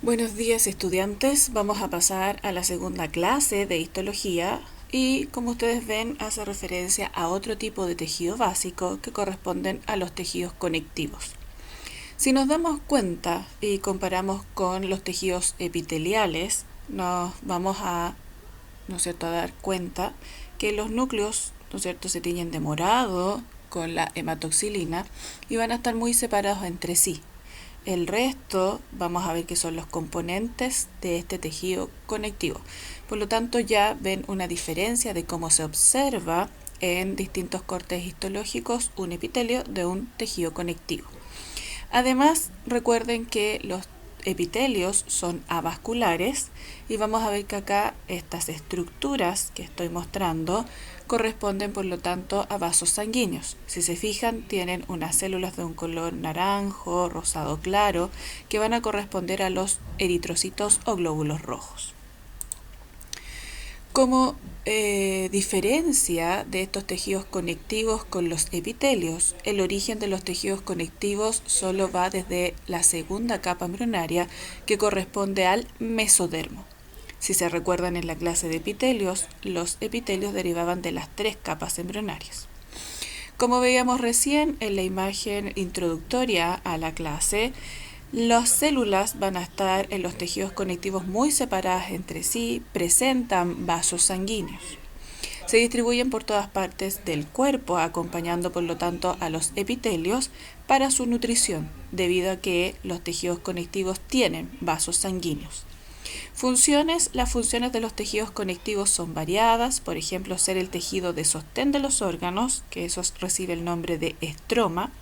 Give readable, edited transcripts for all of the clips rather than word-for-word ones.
Buenos días, estudiantes. Vamos a pasar a la segunda clase de histología y, como ustedes ven, hace referencia a otro tipo de tejido básico que corresponden a los tejidos conectivos. Si nos damos cuenta y comparamos con los tejidos epiteliales, nos vamos a, ¿no es cierto?, a dar cuenta que los núcleos, ¿no es cierto?, se tiñen de morado con la hematoxilina y van a estar muy separados entre sí. El resto vamos a ver que son los componentes de este tejido conectivo. Por lo tanto, ya ven una diferencia de cómo se observa en distintos cortes histológicos un epitelio de un tejido conectivo. Además, recuerden que los epitelios son avasculares y vamos a ver que acá estas estructuras que estoy mostrando corresponden por lo tanto a vasos sanguíneos. Si se fijan, tienen unas células de un color naranjo, rosado claro, que van a corresponder a los eritrocitos o glóbulos rojos. Como diferencia de estos tejidos conectivos con los epitelios, el origen de los tejidos conectivos solo va desde la segunda capa embrionaria, que corresponde al mesodermo. Si se recuerdan en la clase de epitelios, los epitelios derivaban de las 3 capas embrionarias. Como veíamos recién en la imagen introductoria a la clase, las células van a estar en los tejidos conectivos muy separadas entre sí, presentan vasos sanguíneos. Se distribuyen por todas partes del cuerpo, acompañando por lo tanto a los epitelios para su nutrición, debido a que los tejidos conectivos tienen vasos sanguíneos. Las funciones de los tejidos conectivos son variadas, por ejemplo, ser el tejido de sostén de los órganos, que eso recibe el nombre de estroma.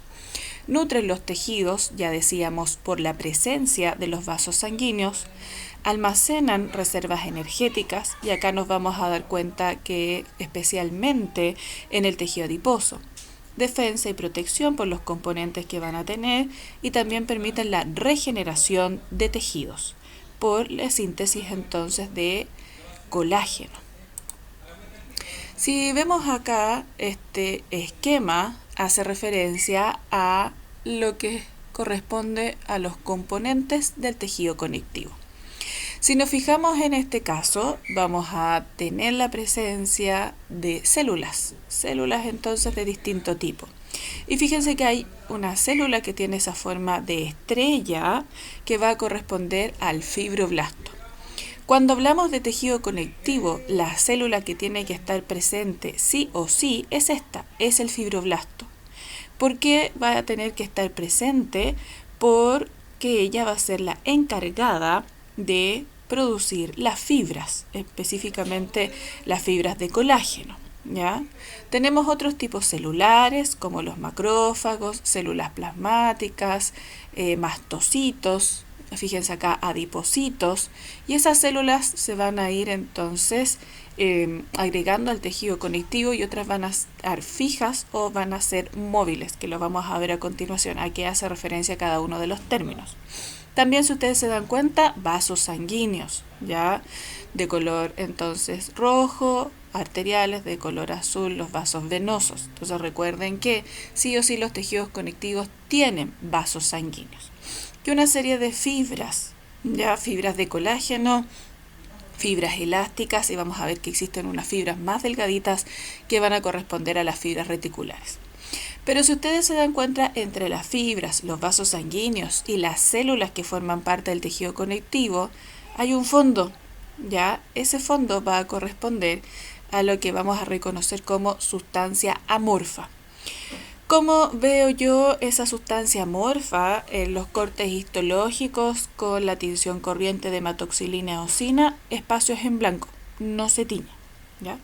Nutren los tejidos, ya decíamos, por la presencia de los vasos sanguíneos, almacenan reservas energéticas, y acá nos vamos a dar cuenta que especialmente en el tejido adiposo. Defensa y protección por los componentes que van a tener, y también permiten la regeneración de tejidos por la síntesis entonces de colágeno. Si vemos acá, este esquema hace referencia a lo que corresponde a los componentes del tejido conectivo. Si nos fijamos en este caso, vamos a tener la presencia de células entonces de distinto tipo. Y fíjense que hay una célula que tiene esa forma de estrella que va a corresponder al fibroblasto. Cuando hablamos de tejido conectivo, la célula que tiene que estar presente sí o sí es esta, es el fibroblasto. ¿Por qué va a tener que estar presente? Porque ella va a ser la encargada de producir las fibras, específicamente las fibras de colágeno. ¿Ya? Tenemos otros tipos celulares como los macrófagos, células plasmáticas, mastocitos, fíjense acá, adipocitos, y esas células se van a ir entonces agregando al tejido conectivo, y otras van a estar fijas o van a ser móviles, que lo vamos a ver a continuación. Aquí hace referencia a cada uno de los términos. También, si ustedes se dan cuenta, vasos sanguíneos, ya de color entonces rojo, arteriales, de color azul los vasos venosos. Entonces recuerden que sí o sí los tejidos conectivos tienen vasos sanguíneos. Y una serie de fibras, ya fibras de colágeno, fibras elásticas, y vamos a ver que existen unas fibras más delgaditas que van a corresponder a las fibras reticulares. Pero si ustedes se dan cuenta, entre las fibras, los vasos sanguíneos y las células que forman parte del tejido conectivo, hay un fondo. Ya ese fondo va a corresponder a lo que vamos a reconocer como sustancia amorfa. ¿Cómo veo yo esa sustancia amorfa en los cortes histológicos con la tinción corriente de hematoxilina y eosina? Espacios en blanco, no se tiñe, ¿ya?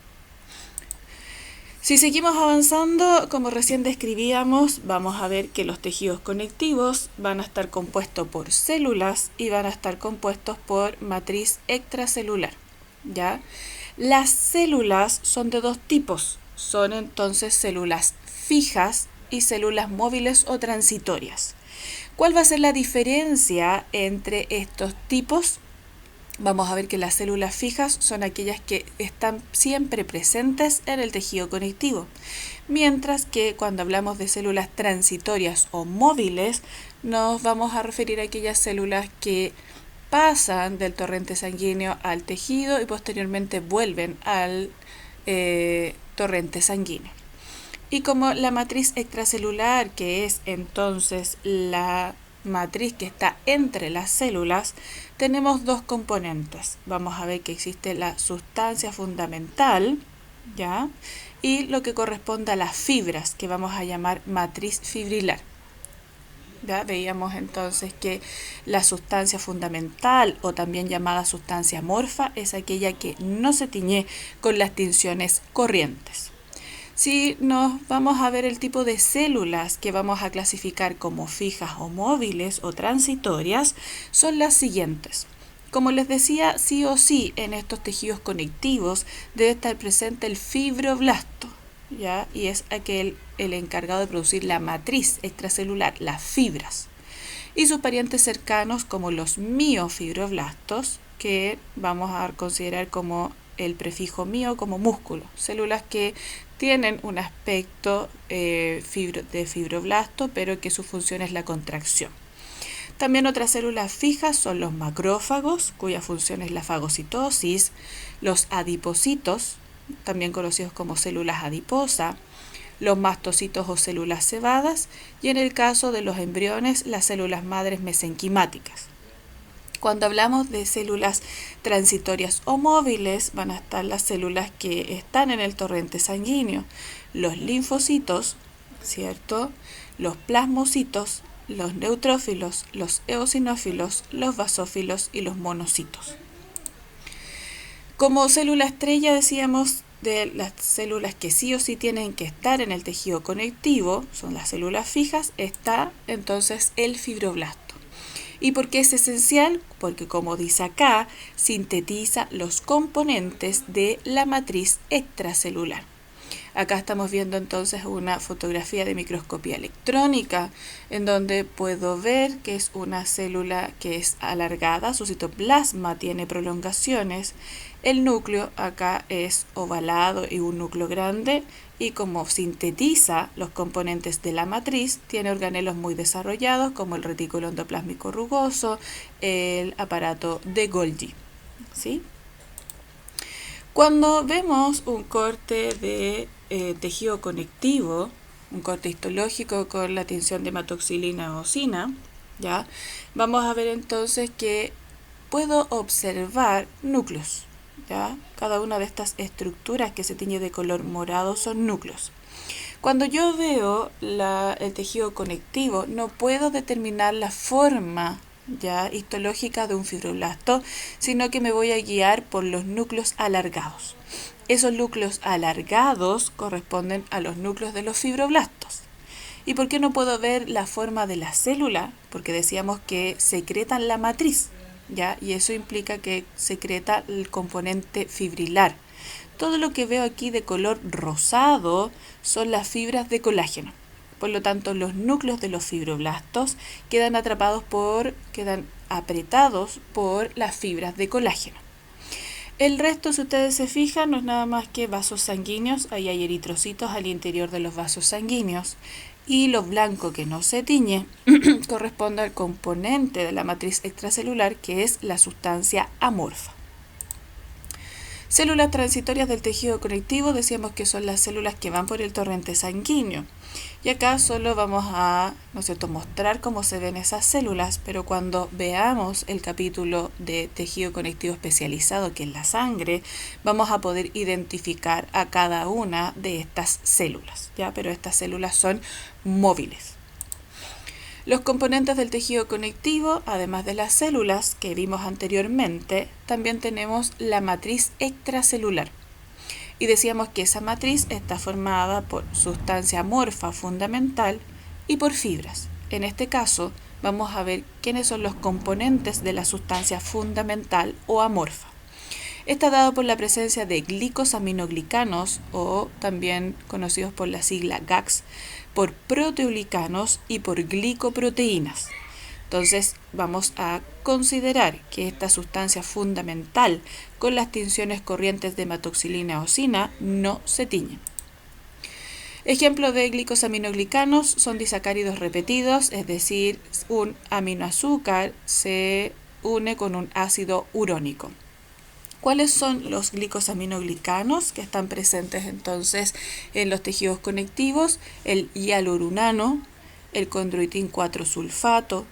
Si seguimos avanzando, como recién describíamos, vamos a ver que los tejidos conectivos van a estar compuestos por células y van a estar compuestos por matriz extracelular, ¿ya? Las células son de 2 tipos, son entonces células fijas y células móviles o transitorias. ¿Cuál va a ser la diferencia entre estos tipos? Vamos a ver que las células fijas son aquellas que están siempre presentes en el tejido conectivo, mientras que cuando hablamos de células transitorias o móviles, nos vamos a referir a aquellas células que pasan del torrente sanguíneo al tejido y posteriormente vuelven al torrente sanguíneo. Y como la matriz extracelular, que es entonces la matriz que está entre las células, tenemos dos componentes. Vamos a ver que existe la sustancia fundamental, ¿ya? Y lo que corresponde a las fibras, que vamos a llamar matriz fibrilar. ¿Ya? Veíamos entonces que la sustancia fundamental, o también llamada sustancia amorfa, es aquella que no se tiñe con las tinciones corrientes. Si nos vamos a ver el tipo de células que vamos a clasificar como fijas o móviles o transitorias, son las siguientes. Como les decía, sí o sí en estos tejidos conectivos debe estar presente el fibroblasto, ¿ya? Y es el encargado de producir la matriz extracelular, las fibras. Y sus parientes cercanos como los miofibroblastos, que vamos a considerar como el prefijo mio como músculo, células que tienen un aspecto de fibroblasto, pero que su función es la contracción. También otras células fijas son los macrófagos, cuya función es la fagocitosis, los adipocitos, también conocidos como células adiposas, los mastocitos o células cebadas, y en el caso de los embriones, las células madres mesenquimáticas. Cuando hablamos de células transitorias o móviles, van a estar las células que están en el torrente sanguíneo, los linfocitos, ¿cierto? Los plasmocitos, los neutrófilos, los eosinófilos, los basófilos y los monocitos. Como célula estrella, decíamos, de las células que sí o sí tienen que estar en el tejido conectivo, son las células fijas, está entonces el fibroblasto. ¿Y por qué es esencial? Porque, como dice acá, sintetiza los componentes de la matriz extracelular. Acá estamos viendo entonces una fotografía de microscopía electrónica, en donde puedo ver que es una célula que es alargada, su citoplasma tiene prolongaciones, el núcleo acá es ovalado y un núcleo grande, y como sintetiza los componentes de la matriz, tiene organelos muy desarrollados como el retículo endoplásmico rugoso, el aparato de Golgi, ¿sí? Cuando vemos un corte de tejido conectivo, un corte histológico con la tinción de hematoxilina o eosina, ¿ya? Vamos a ver entonces que puedo observar núcleos, ¿ya? Cada una de estas estructuras que se tiñe de color morado son núcleos. Cuando yo veo el tejido conectivo, no puedo determinar la forma ya histológica de un fibroblasto, sino que me voy a guiar por los núcleos alargados. Esos núcleos alargados corresponden a los núcleos de los fibroblastos. ¿Y por qué no puedo ver la forma de la célula? Porque decíamos que secretan la matriz, ¿ya? Y eso implica que secreta el componente fibrilar. Todo lo que veo aquí de color rosado son las fibras de colágeno. Por lo tanto, los núcleos de los fibroblastos quedan apretados por las fibras de colágeno. El resto, si ustedes se fijan, no es nada más que vasos sanguíneos. Ahí hay eritrocitos al interior de los vasos sanguíneos. Y lo blanco que no se tiñe corresponde al componente de la matriz extracelular, que es la sustancia amorfa. Células transitorias del tejido conectivo, decíamos que son las células que van por el torrente sanguíneo. Y acá solo vamos a, mostrar cómo se ven esas células, pero cuando veamos el capítulo de tejido conectivo especializado, que es la sangre, vamos a poder identificar a cada una de estas células, ¿ya? Pero estas células son móviles. Los componentes del tejido conectivo, además de las células que vimos anteriormente, también tenemos la matriz extracelular. Y decíamos que esa matriz está formada por sustancia amorfa fundamental y por fibras. En este caso, vamos a ver quiénes son los componentes de la sustancia fundamental o amorfa. Está dado por la presencia de glicosaminoglicanos, o también conocidos por la sigla GAGs, por proteoglicanos y por glicoproteínas. Entonces vamos a considerar que esta sustancia fundamental con las tinciones corrientes de hematoxilina eosina no se tiñen. Ejemplos de glicosaminoglicanos son disacáridos repetidos, es decir, un aminoazúcar se une con un ácido urónico. ¿Cuáles son los glicosaminoglicanos que están presentes entonces en los tejidos conectivos? El hialuronano, el condroitin 4-sulfato,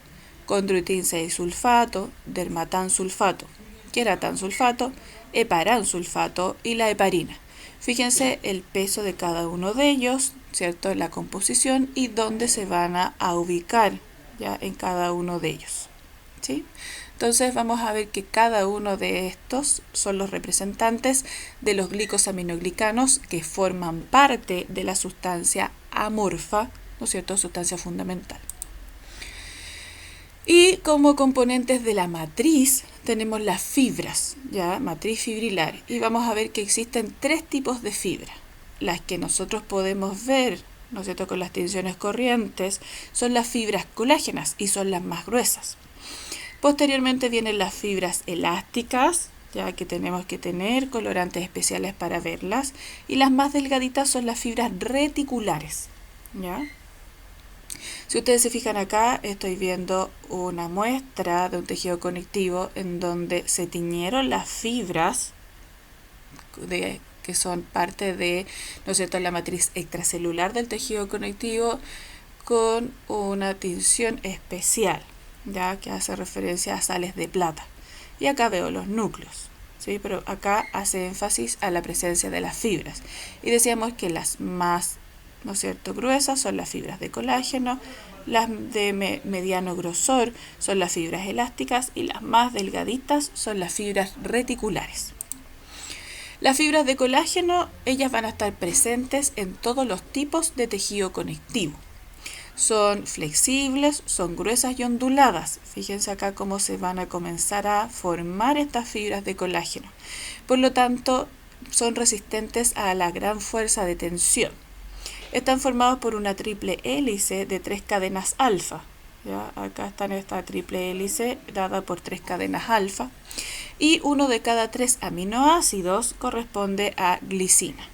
condroitin 6-sulfato, dermatansulfato, queratansulfato, heparansulfato y la heparina. Fíjense el peso de cada uno de ellos, ¿cierto? La composición y dónde se van a ubicar ya en cada uno de ellos, ¿sí? Entonces vamos a ver que cada uno de estos son los representantes de los glicosaminoglicanos que forman parte de la sustancia amorfa, ¿no es cierto?, sustancia fundamental. Y como componentes de la matriz tenemos las fibras, ya, matriz fibrilar, y vamos a ver que existen tres tipos de fibra. Las que nosotros podemos ver, ¿no es cierto?, con las tensiones corrientes, son las fibras colágenas y son las más gruesas. Posteriormente vienen las fibras elásticas, ya que tenemos que tener colorantes especiales para verlas, y las más delgaditas son las fibras reticulares, ¿ya? Si ustedes se fijan acá, estoy viendo una muestra de un tejido conectivo en donde se tiñeron las fibras que son parte de, ¿no es cierto?, la matriz extracelular del tejido conectivo con una tinción especial, ya que hace referencia a sales de plata. Y acá veo los núcleos, ¿sí? Pero acá hace énfasis a la presencia de las fibras. Y decíamos que las más, ¿no es cierto?, gruesas son las fibras de colágeno, las de mediano grosor son las fibras elásticas y las más delgaditas son las fibras reticulares. Las fibras de colágeno, ellas van a estar presentes en todos los tipos de tejido conectivo. Son flexibles, son gruesas y onduladas. Fíjense acá cómo se van a comenzar a formar estas fibras de colágeno. Por lo tanto, son resistentes a la gran fuerza de tensión. Están formados por una triple hélice de 3 cadenas alfa. ¿Ya? Acá está esta triple hélice dada por 3 cadenas alfa. Y uno de cada 3 aminoácidos corresponde a glicina.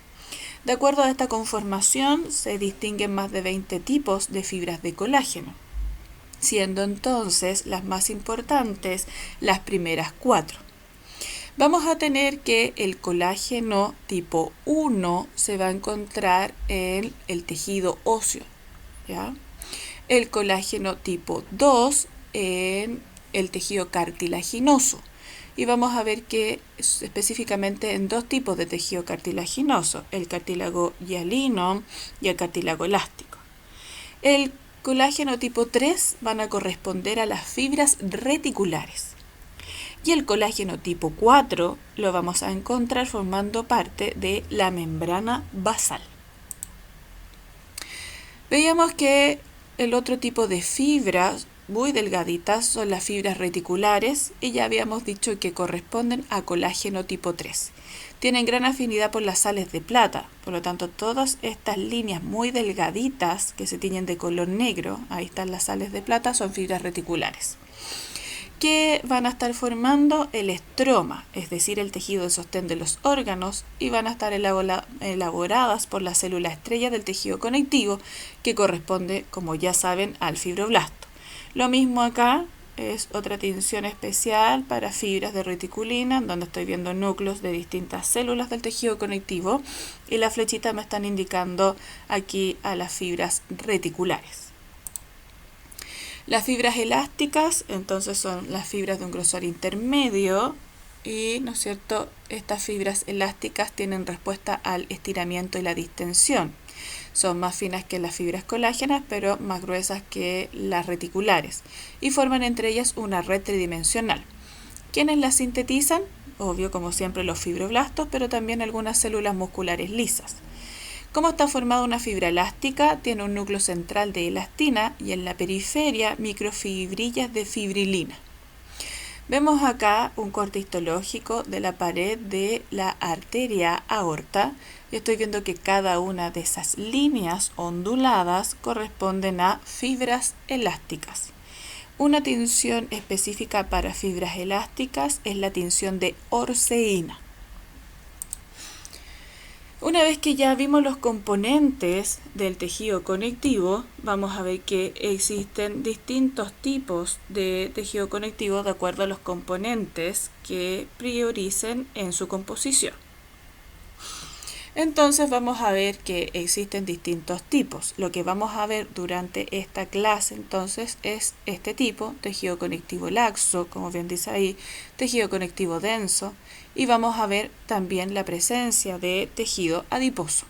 De acuerdo a esta conformación, se distinguen más de 20 tipos de fibras de colágeno, siendo entonces las más importantes las primeras 4. Vamos a tener que el colágeno tipo 1 se va a encontrar en el tejido óseo, ¿ya? El colágeno tipo 2 en el tejido cartilaginoso. Y vamos a ver que específicamente en 2 tipos de tejido cartilaginoso, el cartílago hialino y el cartílago elástico. El colágeno tipo 3 van a corresponder a las fibras reticulares. Y el colágeno tipo 4 lo vamos a encontrar formando parte de la membrana basal. Veíamos que el otro tipo de fibras muy delgaditas son las fibras reticulares y ya habíamos dicho que corresponden a colágeno tipo 3. Tienen gran afinidad por las sales de plata, por lo tanto todas estas líneas muy delgaditas que se tiñen de color negro, ahí están las sales de plata, son fibras reticulares, que van a estar formando el estroma, es decir, el tejido de sostén de los órganos, y van a estar elaboradas por la célula estrella del tejido conectivo, que corresponde, como ya saben, al fibroblasto. Lo mismo acá, es otra tinción especial para fibras de reticulina, donde estoy viendo núcleos de distintas células del tejido conectivo, y la flechita me están indicando aquí a las fibras reticulares. Las fibras elásticas, entonces, son las fibras de un grosor intermedio y, ¿no es cierto?, estas fibras elásticas tienen respuesta al estiramiento y la distensión. Son más finas que las fibras colágenas, pero más gruesas que las reticulares, y forman entre ellas una red tridimensional. ¿Quiénes las sintetizan? Obvio, como siempre, los fibroblastos, pero también algunas células musculares lisas. ¿Cómo está formada una fibra elástica? Tiene un núcleo central de elastina y en la periferia microfibrillas de fibrilina. Vemos acá un corte histológico de la pared de la arteria aorta y estoy viendo que cada una de esas líneas onduladas corresponden a fibras elásticas. Una tinción específica para fibras elásticas es la tinción de orceína. Una vez que ya vimos los componentes del tejido conectivo, vamos a ver que existen distintos tipos de tejido conectivo de acuerdo a los componentes que prioricen en su composición. Entonces vamos a ver que existen distintos tipos. Lo que vamos a ver durante esta clase entonces es este tipo, tejido conectivo laxo, como bien dice ahí, tejido conectivo denso, y vamos a ver también la presencia de tejido adiposo.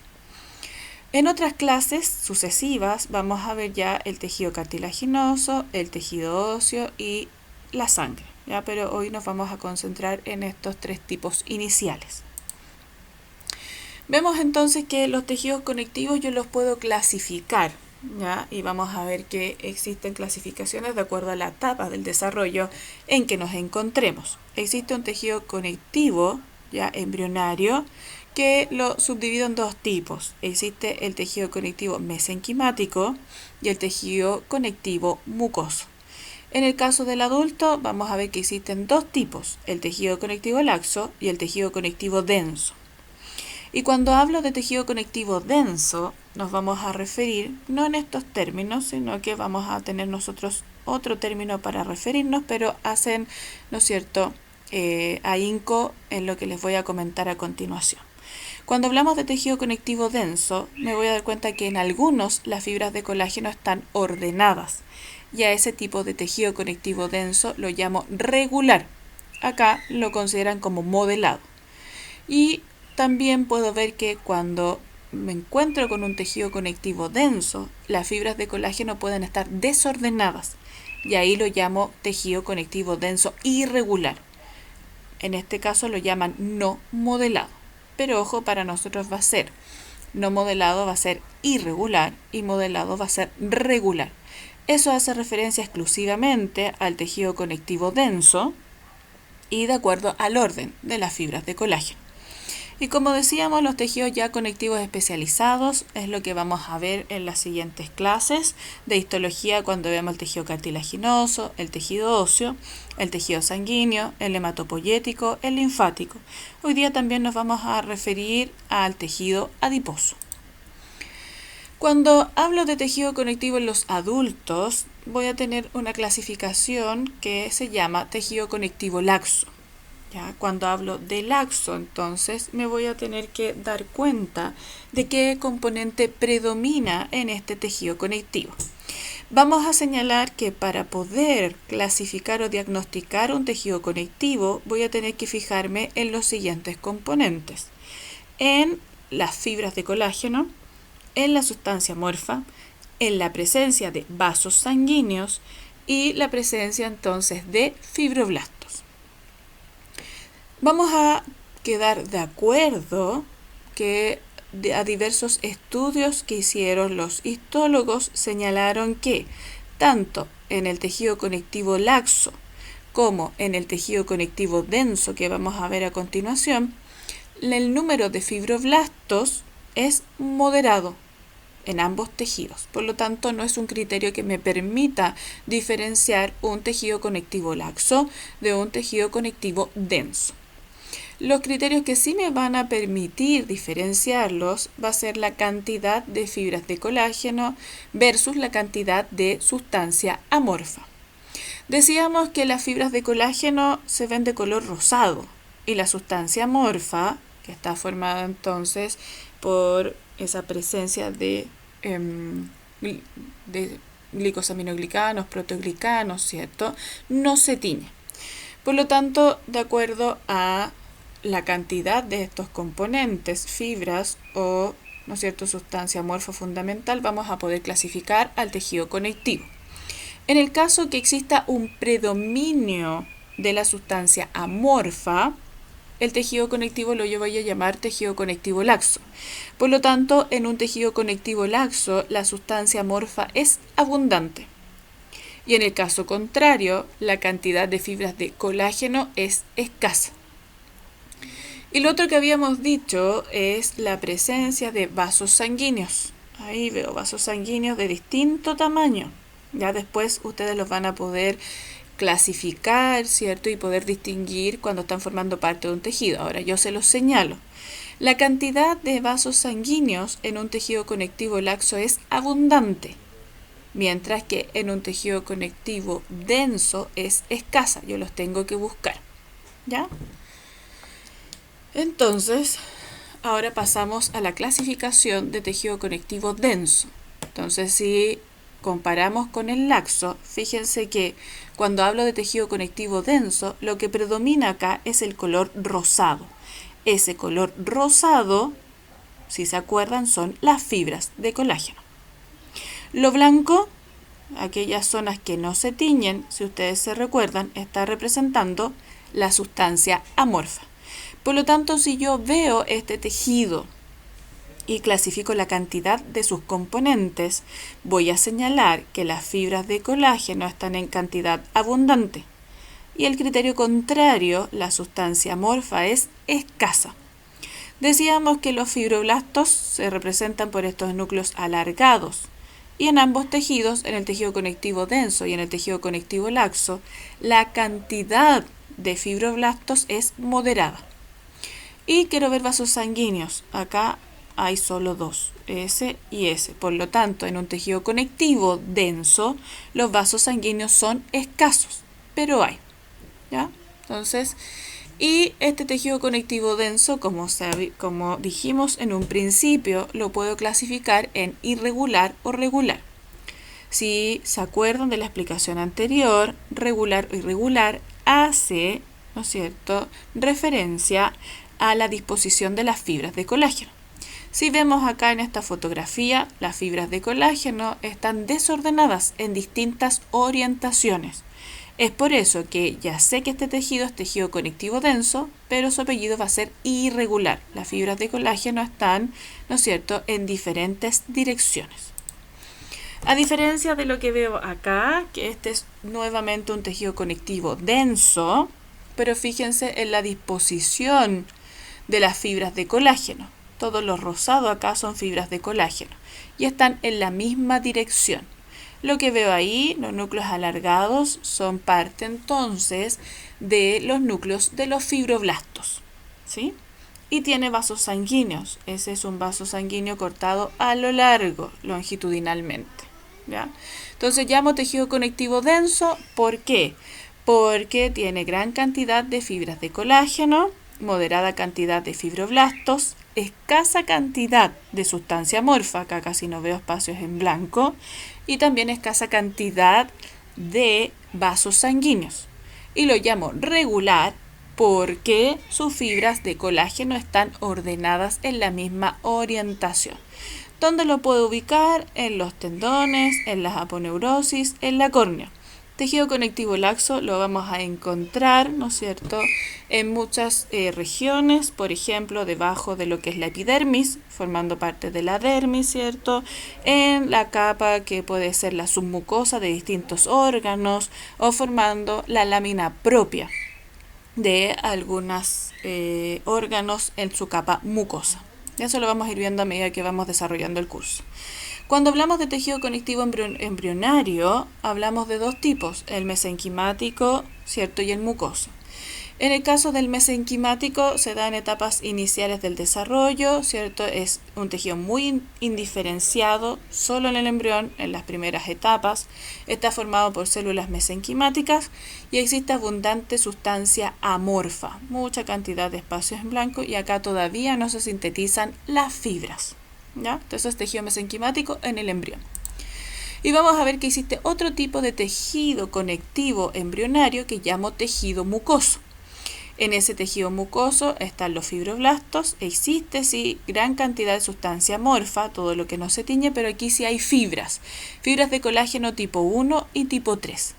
En otras clases sucesivas vamos a ver ya el tejido cartilaginoso, el tejido óseo y la sangre, ¿ya? Pero hoy nos vamos a concentrar en estos tres tipos iniciales. Vemos entonces que los tejidos conectivos yo los puedo clasificar, ¿ya? Y vamos a ver que existen clasificaciones de acuerdo a la etapa del desarrollo en que nos encontremos. Existe un tejido conectivo, ya embrionario, que lo subdivido en dos tipos. Existe el tejido conectivo mesenquimático y el tejido conectivo mucoso. En el caso del adulto vamos a ver que existen dos tipos, el tejido conectivo laxo y el tejido conectivo denso. Y cuando hablo de tejido conectivo denso, nos vamos a referir no en estos términos, sino que vamos a tener nosotros otro término para referirnos, pero hacen, ¿no es cierto?, ahínco en lo que les voy a comentar a continuación. Cuando hablamos de tejido conectivo denso, me voy a dar cuenta que en algunos las fibras de colágeno están ordenadas, y a ese tipo de tejido conectivo denso lo llamo regular. Acá lo consideran como modelado. Y también puedo ver que cuando me encuentro con un tejido conectivo denso, las fibras de colágeno pueden estar desordenadas y ahí lo llamo tejido conectivo denso irregular. En este caso lo llaman no modelado, pero ojo, para nosotros va a ser no modelado, va a ser irregular y modelado va a ser regular. Eso hace referencia exclusivamente al tejido conectivo denso y de acuerdo al orden de las fibras de colágeno. Y como decíamos, los tejidos ya conectivos especializados es lo que vamos a ver en las siguientes clases de histología cuando veamos el tejido cartilaginoso, el tejido óseo, el tejido sanguíneo, el hematopoyético, el linfático. Hoy día también nos vamos a referir al tejido adiposo. Cuando hablo de tejido conectivo en los adultos, voy a tener una clasificación que se llama tejido conectivo laxo. ¿Ya? Cuando hablo de laxo, entonces me voy a tener que dar cuenta de qué componente predomina en este tejido conectivo. Vamos a señalar que para poder clasificar o diagnosticar un tejido conectivo, voy a tener que fijarme en los siguientes componentes: en las fibras de colágeno, en la sustancia amorfa, en la presencia de vasos sanguíneos y la presencia entonces de fibroblastos. Vamos a quedar de acuerdo que a diversos estudios que hicieron los histólogos señalaron que tanto en el tejido conectivo laxo como en el tejido conectivo denso que vamos a ver a continuación, el número de fibroblastos es moderado en ambos tejidos. Por lo tanto, no es un criterio que me permita diferenciar un tejido conectivo laxo de un tejido conectivo denso. Los criterios que sí me van a permitir diferenciarlos va a ser la cantidad de fibras de colágeno versus la cantidad de sustancia amorfa. Decíamos que las fibras de colágeno se ven de color rosado y la sustancia amorfa, que está formada entonces por esa presencia de glicosaminoglicanos, proteoglicanos, ¿cierto?, no se tiñe. Por lo tanto, de acuerdo a la cantidad de estos componentes, fibras o, ¿no es cierto?, sustancia amorfa fundamental, vamos a poder clasificar al tejido conectivo. En el caso que exista un predominio de la sustancia amorfa, el tejido conectivo lo voy a llamar tejido conectivo laxo. Por lo tanto, en un tejido conectivo laxo, la sustancia amorfa es abundante. Y en el caso contrario, la cantidad de fibras de colágeno es escasa. Y lo otro que habíamos dicho es la presencia de vasos sanguíneos. Ahí veo vasos sanguíneos de distinto tamaño. Ya después ustedes los van a poder clasificar, ¿cierto? Y poder distinguir cuando están formando parte de un tejido. Ahora yo se los señalo. La cantidad de vasos sanguíneos en un tejido conectivo laxo es abundante, mientras que en un tejido conectivo denso es escasa. Yo los tengo que buscar, ¿ya? Entonces, ahora pasamos a la clasificación de tejido conectivo denso. Entonces, si comparamos con el laxo, fíjense que cuando hablo de tejido conectivo denso, lo que predomina acá es el color rosado. Ese color rosado, si se acuerdan, son las fibras de colágeno. Lo blanco, aquellas zonas que no se tiñen, si ustedes se recuerdan, está representando la sustancia amorfa. Por lo tanto, si yo veo este tejido y clasifico la cantidad de sus componentes, voy a señalar que las fibras de colágeno están en cantidad abundante. Y el criterio contrario, la sustancia amorfa es escasa. Decíamos que los fibroblastos se representan por estos núcleos alargados. Y en ambos tejidos, en el tejido conectivo denso y en el tejido conectivo laxo, la cantidad de fibroblastos es moderada. Y quiero ver vasos sanguíneos. Acá hay solo dos, S y S. Por lo tanto, en un tejido conectivo denso, los vasos sanguíneos son escasos, pero hay. ¿Ya? Entonces, y este tejido conectivo denso, como dijimos en un principio, lo puedo clasificar en irregular o regular. Si se acuerdan de la explicación anterior, regular o irregular hace, ¿no es cierto?, referencia a la disposición de las fibras de colágeno. Si vemos acá en esta fotografía, las fibras de colágeno están desordenadas en distintas orientaciones. Es por eso que ya sé que este tejido es tejido conectivo denso, pero su apellido va a ser irregular. Las fibras de colágeno están, ¿no es cierto?, en diferentes direcciones. A diferencia de lo que veo acá, que este es nuevamente un tejido conectivo denso, pero fíjense en la disposición de las fibras de colágeno. Todo lo rosado acá son fibras de colágeno y están en la misma dirección. Lo que veo ahí, los núcleos alargados, son parte entonces de los núcleos de los fibroblastos, ¿sí? Y tiene vasos sanguíneos. Ese es un vaso sanguíneo cortado a lo largo, longitudinalmente, ¿ya? Entonces llamo tejido conectivo denso, ¿por qué? Porque tiene gran cantidad de fibras de colágeno, moderada cantidad de fibroblastos, escasa cantidad de sustancia amorfa, acá casi no veo espacios en blanco, y también escasa cantidad de vasos sanguíneos. Y lo llamo regular porque sus fibras de colágeno están ordenadas en la misma orientación. ¿Dónde lo puedo ubicar? En los tendones, en las aponeurosis, en la córnea. Tejido conectivo laxo lo vamos a encontrar, ¿no es cierto?, en muchas regiones, por ejemplo, debajo de lo que es la epidermis, formando parte de la dermis, ¿cierto?, en la capa que puede ser la submucosa de distintos órganos o formando la lámina propia de algunos órganos en su capa mucosa. Eso lo vamos a ir viendo a medida que vamos desarrollando el curso. Cuando hablamos de tejido conectivo embrionario, hablamos de dos tipos, el mesenquimático, ¿cierto?, y el mucoso. En el caso del mesenquimático se da en etapas iniciales del desarrollo, ¿cierto? Es un tejido muy indiferenciado, solo en el embrión, en las primeras etapas. Está formado por células mesenquimáticas y existe abundante sustancia amorfa, mucha cantidad de espacios en blanco, y acá todavía no se sintetizan las fibras, ¿ya? Entonces es tejido mesenquimático en el embrión. Y vamos a ver que existe otro tipo de tejido conectivo embrionario que llamo tejido mucoso. En ese tejido mucoso están los fibroblastos, existe sí gran cantidad de sustancia amorfa, todo lo que no se tiñe, pero aquí sí hay fibras de colágeno tipo 1 y tipo 3.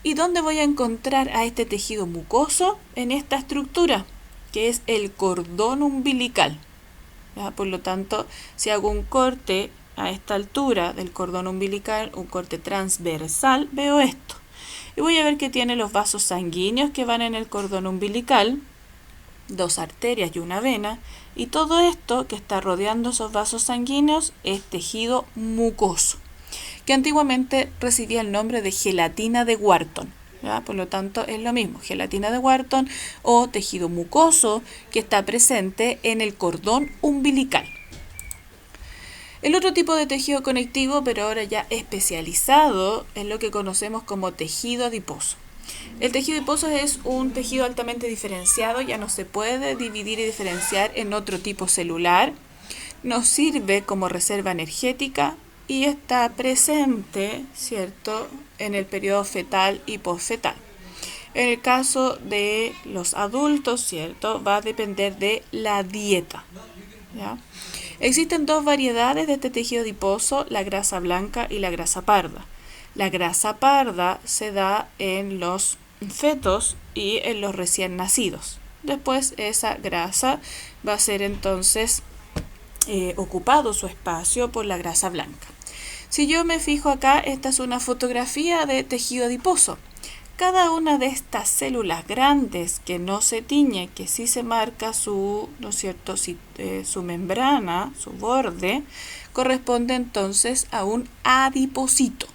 ¿Y dónde voy a encontrar a este tejido mucoso? En esta estructura, que es el cordón umbilical. ¿Ya? Por lo tanto, si hago un corte a esta altura del cordón umbilical, un corte transversal, veo esto. Y voy a ver que tiene los vasos sanguíneos que van en el cordón umbilical, dos arterias y una vena, y todo esto que está rodeando esos vasos sanguíneos es tejido mucoso, que antiguamente recibía el nombre de gelatina de Wharton. ¿ya? Por lo tanto, es lo mismo, gelatina de Wharton o tejido mucoso que está presente en el cordón umbilical. El otro tipo de tejido conectivo, pero ahora ya especializado, es lo que conocemos como tejido adiposo. El tejido adiposo es un tejido altamente diferenciado, ya no se puede dividir y diferenciar en otro tipo celular, nos sirve como reserva energética y está presente, ¿cierto?, en el periodo fetal y posfetal. En el caso de los adultos, ¿cierto?, va a depender de la dieta, ¿ya? Existen dos variedades de este tejido adiposo, la grasa blanca y la grasa parda. La grasa parda se da en los fetos y en los recién nacidos. Después esa grasa va a ser entonces ocupado su espacio por la grasa blanca. Si yo me fijo acá, esta es una fotografía de tejido adiposo. Cada una de estas células grandes que no se tiñe, que sí se marca su, ¿no es cierto?, su membrana, su borde, corresponde entonces a un adipocito.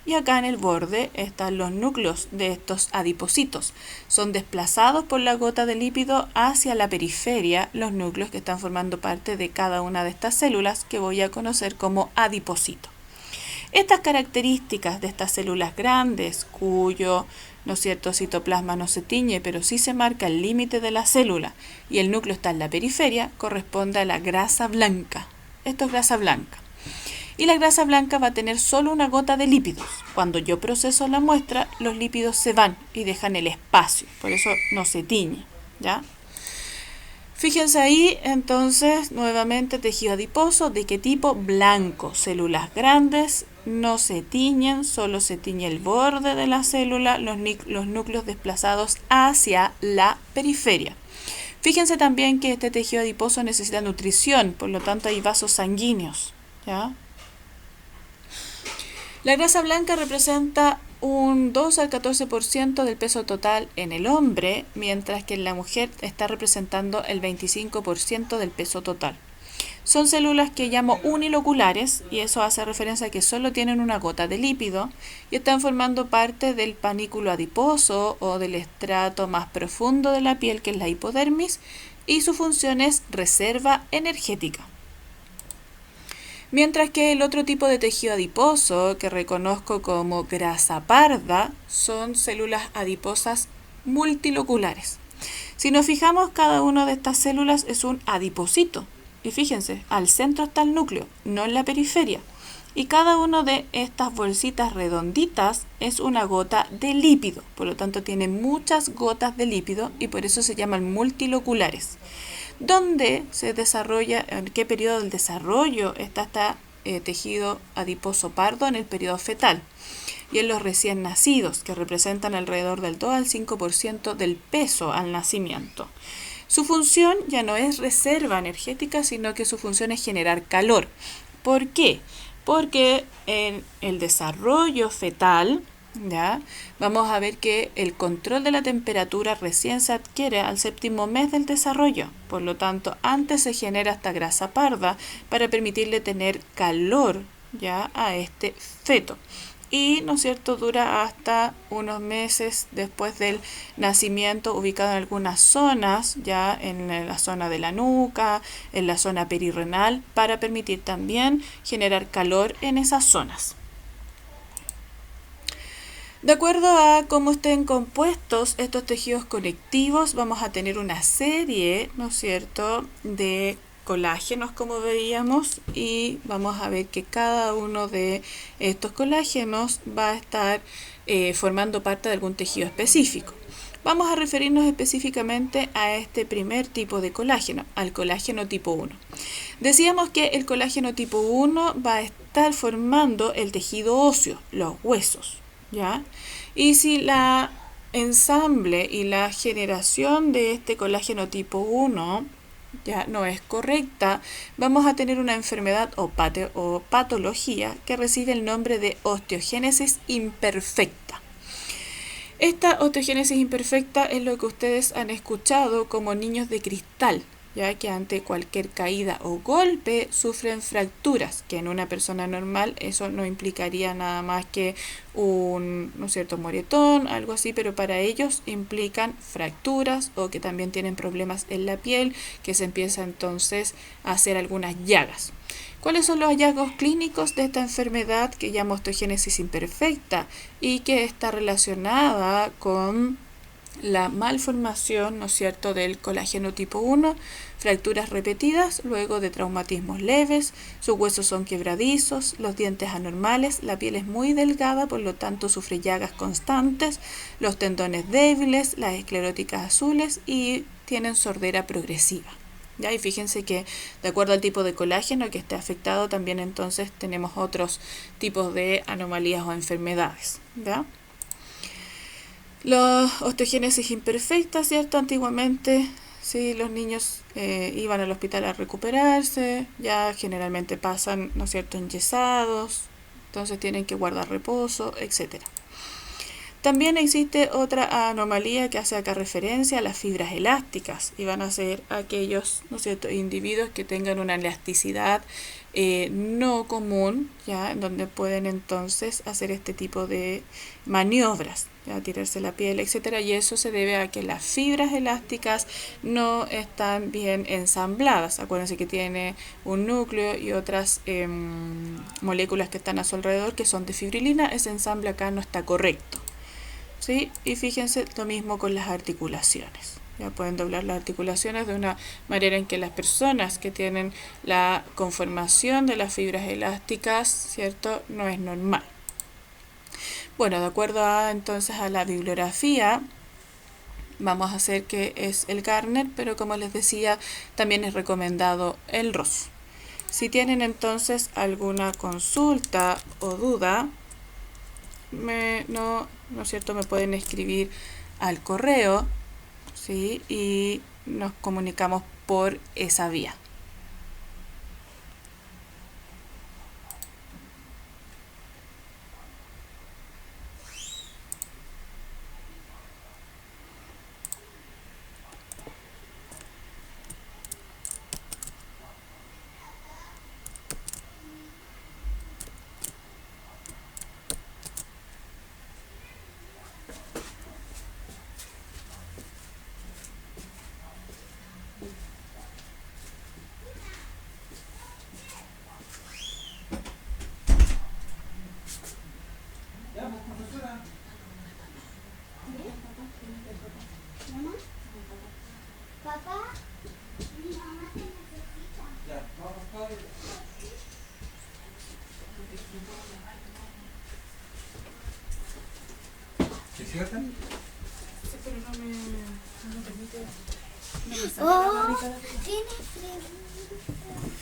Y acá en el borde están los núcleos de estos adipocitos. Son desplazados por la gota de lípido hacia la periferia los núcleos que están formando parte de cada una de estas células que voy a conocer como adipocito. Estas características de estas células grandes, cuyo, ¿no es cierto?, citoplasma no se tiñe, pero sí se marca el límite de la célula y el núcleo está en la periferia, corresponde a la grasa blanca. Esto es grasa blanca. Y la grasa blanca va a tener solo una gota de lípidos. Cuando yo proceso la muestra, los lípidos se van y dejan el espacio, por eso no se tiñe, ¿ya? Fíjense ahí, entonces, nuevamente tejido adiposo, ¿de qué tipo? Blanco, células grandes, no se tiñen, solo se tiñe el borde de la célula, los núcleos desplazados hacia la periferia. Fíjense también que este tejido adiposo necesita nutrición, por lo tanto hay vasos sanguíneos, ¿ya? La grasa blanca representa un 2 al 14% del peso total en el hombre, mientras que en la mujer está representando el 25% del peso total. Son células que llamo uniloculares y eso hace referencia a que solo tienen una gota de lípido y están formando parte del panículo adiposo o del estrato más profundo de la piel, que es la hipodermis, y su función es reserva energética. Mientras que el otro tipo de tejido adiposo, que reconozco como grasa parda, son células adiposas multiloculares. Si nos fijamos, cada una de estas células es un adipocito. Y fíjense, al centro está el núcleo, no en la periferia. Y cada una de estas bolsitas redonditas es una gota de lípido. Por lo tanto, tiene muchas gotas de lípido y por eso se llaman multiloculares. ¿Dónde se desarrolla, en qué periodo del desarrollo está tejido adiposo pardo? En el periodo fetal y en los recién nacidos, que representan alrededor del 2 al 5% del peso al nacimiento. Su función ya no es reserva energética, sino que su función es generar calor. ¿Por qué? Porque en el desarrollo fetal, ¿ya?, vamos a ver que el control de la temperatura recién se adquiere al 7º mes del desarrollo. Por lo tanto, antes se genera esta grasa parda para permitirle tener calor, ¿ya?, a este feto. Y, ¿no es cierto?, dura hasta unos meses después del nacimiento, ubicado en algunas zonas, ya en la zona de la nuca, en la zona perirrenal, para permitir también generar calor en esas zonas. De acuerdo a cómo estén compuestos estos tejidos conectivos, vamos a tener una serie, ¿no es cierto?, de colágenos, como veíamos, y vamos a ver que cada uno de estos colágenos va a estar formando parte de algún tejido específico. Vamos a referirnos específicamente a este primer tipo de colágeno, al colágeno tipo 1. Decíamos que el colágeno tipo 1 va a estar formando el tejido óseo, los huesos, ¿ya? Y si la ensamble y la generación de este colágeno tipo 1 ya no es correcta, vamos a tener una enfermedad o patología que recibe el nombre de osteogénesis imperfecta. Esta osteogénesis imperfecta es lo que ustedes han escuchado como niños de cristal, ya que ante cualquier caída o golpe sufren fracturas, que en una persona normal eso no implicaría nada más que un, ¿no es cierto?, moretón, algo así, pero para ellos implican fracturas o que también tienen problemas en la piel, que se empieza entonces a hacer algunas llagas. ¿Cuáles son los hallazgos clínicos de esta enfermedad que llamo osteogénesis imperfecta y que está relacionada con la malformación, ¿no es cierto?, del colágeno tipo 1, fracturas repetidas luego de traumatismos leves, sus huesos son quebradizos, los dientes anormales, la piel es muy delgada, por lo tanto sufre llagas constantes, los tendones débiles, las escleróticas azules y tienen sordera progresiva. ¿Ya? Y fíjense que de acuerdo al tipo de colágeno que esté afectado, también entonces tenemos otros tipos de anomalías o enfermedades. ¿Ya? La osteogénesis imperfecta, ¿cierto? Antiguamente, sí, los niños iban al hospital a recuperarse, ya generalmente pasan, ¿no es cierto?, enyesados, entonces tienen que guardar reposo, etcétera. También existe otra anomalía que hace acá referencia a las fibras elásticas y van a ser aquellos, ¿no es cierto?, individuos que tengan una elasticidad no común, ya, donde pueden entonces hacer este tipo de maniobras, ya, tirarse la piel, etcétera, y eso se debe a que las fibras elásticas no están bien ensambladas. Acuérdense que tiene un núcleo y otras moléculas que están a su alrededor que son de fibrilina, ese ensamble acá no está correcto. ¿Sí? Y fíjense lo mismo con las articulaciones. Ya pueden doblar las articulaciones de una manera en que las personas que tienen la conformación de las fibras elásticas, ¿cierto?, no es normal. Bueno, de acuerdo entonces a la bibliografía, vamos a hacer que es el Garner, pero como les decía, también es recomendado el Ross. Si tienen entonces alguna consulta o duda, no es cierto, me pueden escribir al correo, ¿sí? Y nos comunicamos por esa vía. Papá, mi mamá te necesita. Ya, vamos, padre. ¿Qué cierta? Sí, pero no me permite. No me sale la barriga. Tiene preguntas.